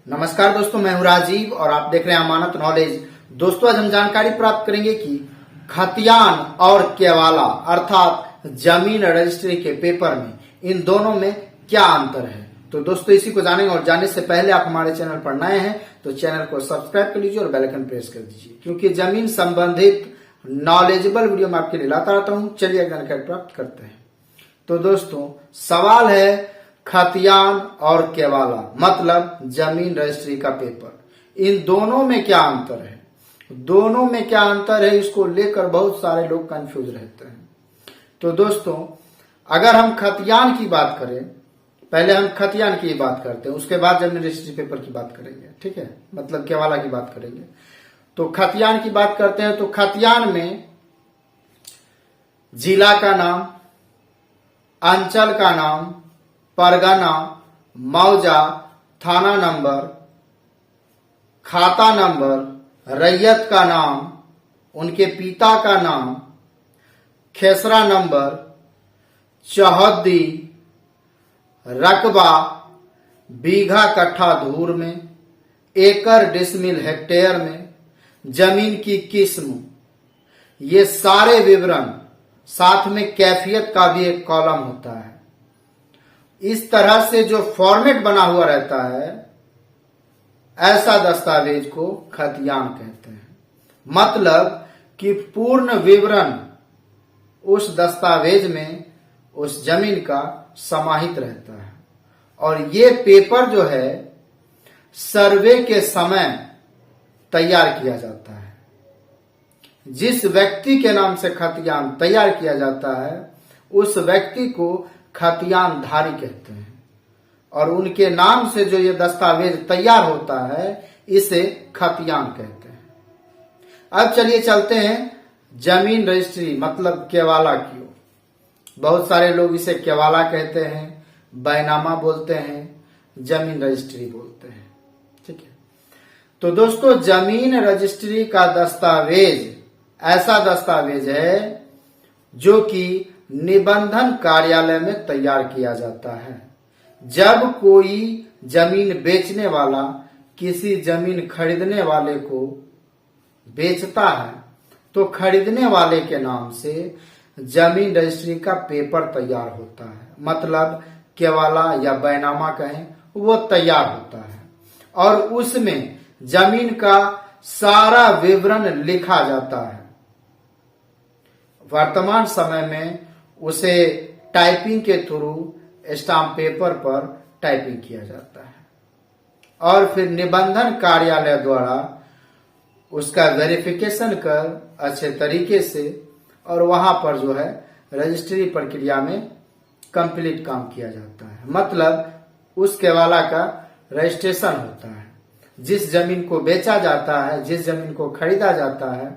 नमस्कार दोस्तों, मैं हूं राजीव और आप देख रहे हैं अमानत नॉलेज। दोस्तों, आज हम जानकारी प्राप्त करेंगे कि खतियान और केवाला अर्थात जमीन रजिस्ट्री के पेपर में इन दोनों में क्या अंतर है। तो दोस्तों, इसी को जानेंगे और जानने से पहले आप हमारे चैनल पर नए हैं तो चैनल को सब्सक्राइब कर लीजिए और बेल आइकन प्रेस कर दीजिए, क्योंकि जमीन संबंधित नॉलेजेबल वीडियो मैं आपके लिए लाता रहता हूँ। चलिए जानकारी प्राप्त करते हैं। तो दोस्तों, सवाल है खतियान और केवाला मतलब जमीन रजिस्ट्री का पेपर, इन दोनों में क्या अंतर है। दोनों में क्या अंतर है, इसको लेकर बहुत सारे लोग कंफ्यूज रहते हैं। तो दोस्तों, अगर हम खतियान की बात करें, पहले हम खतियान की बात करते हैं, उसके बाद जमीन रजिस्ट्री पेपर की बात करेंगे, ठीक है, मतलब केवाला की बात करेंगे। तो खतियान की बात करते हैं तो खतियान में जिला का नाम, अंचल का नाम, परगना, मौजा, थाना नंबर, खाता नंबर, रैयत का नाम, उनके पिता का नाम, खेसरा नंबर, चौहद्दी, रकबा, बीघा कट्ठा धूर में, एकड़ डिसमिल हेक्टेयर में, जमीन की किस्म, ये सारे विवरण, साथ में कैफियत का भी एक कॉलम होता है। इस तरह से जो फॉर्मेट बना हुआ रहता है, ऐसा दस्तावेज को खतियान कहते हैं। मतलब कि पूर्ण विवरण उस दस्तावेज में उस जमीन का समाहित रहता है। और ये पेपर जो है सर्वे के समय तैयार किया जाता है। जिस व्यक्ति के नाम से खतियान तैयार किया जाता है उस व्यक्ति को खतियान धारी कहते हैं, और उनके नाम से जो ये दस्तावेज तैयार होता है इसे खतियान कहते हैं। अब चलिए चलते हैं जमीन रजिस्ट्री मतलब केवाला की ओर। बहुत सारे लोग इसे केवाला कहते हैं, बैनामा बोलते हैं, जमीन रजिस्ट्री बोलते हैं, ठीक है। तो दोस्तों, जमीन रजिस्ट्री का दस्तावेज ऐसा दस्तावेज है जो कि निबंधन कार्यालय में तैयार किया जाता है। जब कोई जमीन बेचने वाला किसी जमीन खरीदने वाले को बेचता है तो खरीदने वाले के नाम से जमीन रजिस्ट्री का पेपर तैयार होता है, मतलब केवाला या बैनामा कहें, वो तैयार होता है और उसमें जमीन का सारा विवरण लिखा जाता है। वर्तमान समय में उसे टाइपिंग के थ्रू स्टाम्प पेपर पर टाइपिंग किया जाता है और फिर निबंधन कार्यालय द्वारा उसका वेरिफिकेशन कर अच्छे तरीके से और वहां पर जो है रजिस्ट्री प्रक्रिया में कंप्लीट काम किया जाता है। मतलब उस केवाला का रजिस्ट्रेशन होता है। जिस जमीन को बेचा जाता है, जिस जमीन को खरीदा जाता है,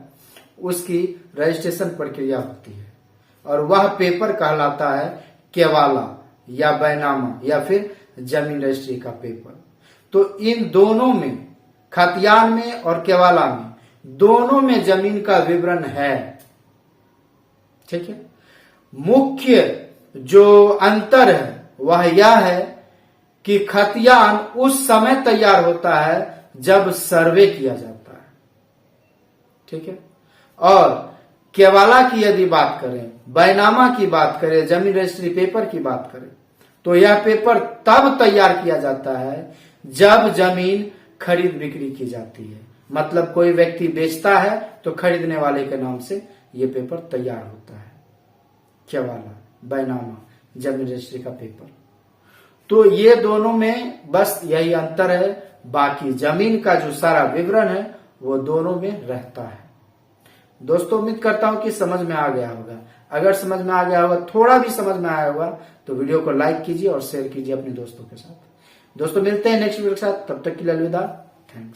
उसकी रजिस्ट्रेशन प्रक्रिया होती है और वह पेपर कहलाता है केवाला या बैनामा या फिर जमीन रजिस्ट्री का पेपर। तो इन दोनों में, खतियान में और केवाला में, दोनों में जमीन का विवरण है, ठीक है। मुख्य जो अंतर है वह यह है कि खतियान उस समय तैयार होता है जब सर्वे किया जाता है, ठीक है। और केवाला की यदि बात करें, बैनामा की बात करें, जमीन रजिस्ट्री पेपर की बात करें, तो यह पेपर तब तैयार किया जाता है जब जमीन खरीद बिक्री की जाती है। मतलब कोई व्यक्ति बेचता है तो खरीदने वाले के नाम से यह पेपर तैयार होता है। केवाला, बैनामा, जमीन रजिस्ट्री का पेपर, तो ये दोनों में बस यही अंतर है। बाकी जमीन का जो सारा विवरण है वो दोनों में रहता है। दोस्तों, उम्मीद करता हूं कि समझ में आ गया होगा। अगर समझ में आ गया होगा, थोड़ा भी समझ में आया होगा, तो वीडियो को लाइक कीजिए और शेयर कीजिए अपने दोस्तों के साथ। दोस्तों, मिलते हैं नेक्स्ट वीडियो के साथ, तब तक के लिए अलविदा। थैंक्स।